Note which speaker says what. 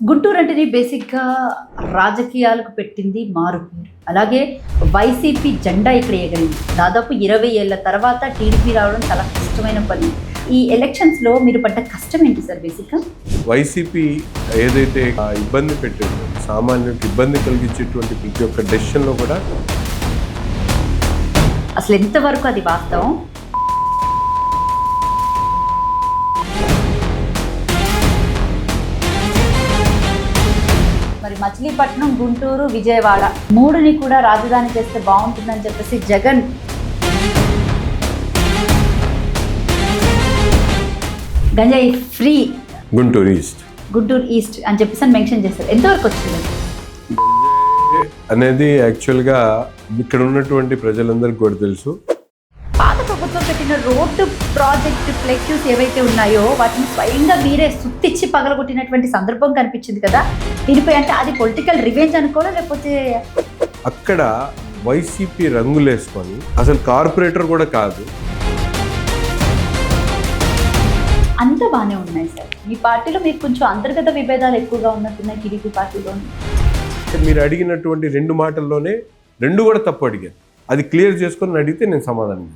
Speaker 1: గుంటూరు అంటేనే బేసిక్‌గా రాజకీయాలకు పెట్టింది మారుపేరు. అలాగే వైసీపీ జెండా ఇక్కడ ఎగిరింది. దాదాపు 20 ఏళ్ల తర్వాత టీడీపీ రావడం చాలా కష్టమైన పని. ఈ ఎలక్షన్స్‌లో మీరు పడ్డ కష్టం ఏంటి సార్ బేసిక్‌గా?
Speaker 2: వైసీపీ ఏదైతే ఇబ్బంది పెట్టిందో, సామాన్యులకు ఇబ్బంది కలిగించేటువంటి ప్రతి ఒక్క డెసిషన్లో కూడా
Speaker 1: అసలు ఎంతవరకు అది వాస్తవం? మరి మచిలీపట్నం, గుంటూరు, విజయవాడ మూడుని కూడా రాజధాని చేస్తే బాగుంటుందని చెప్పేసి జగన్ గంజాయి ఫ్రీ
Speaker 2: గుంటూరు
Speaker 1: ఈస్ట్ అని చెప్పేసి మెన్షన్ చేస్తారు. ఎంతవరకు వచ్చింది
Speaker 2: అనేది యాక్చువల్గా ఇక్కడ ఉన్నటువంటి ప్రజలందరికీ కూడా తెలుసు.
Speaker 1: పాత ప్రభుత్వం పెట్టిన రోడ్డు ప్రాజెక్టు ఫ్లెక్స్ ఏవైతే ఉన్నాయో వాటిని స్వయంగా మీరే సుత్తిచ్చి పగలగొట్టినటువంటి సందర్భం కనిపించింది కదా. దీనిపై అంటే అది పొలిటికల్ రివెంజ్ అనుకోవాలా, లేకపోతే
Speaker 2: అక్కడ వైసీపీ రంగులేసుకొని అసలు కార్పొరేటర్ కూడా కాదు.
Speaker 1: అంతా బాగానే ఉన్నాయి సార్. మీ పార్టీలో మీకు కొంచెం అంతర్గత విభేదాలు ఎక్కువగా ఉన్నట్టున్నాయి టీడీపీ పార్టీలో.
Speaker 2: మీరు అడిగినటువంటి రెండు మాటల్లోనే రెండు కూడా తప్పు అడిగారు. అది క్లియర్ చేసుకొని అడిగితే నేను సమాధానం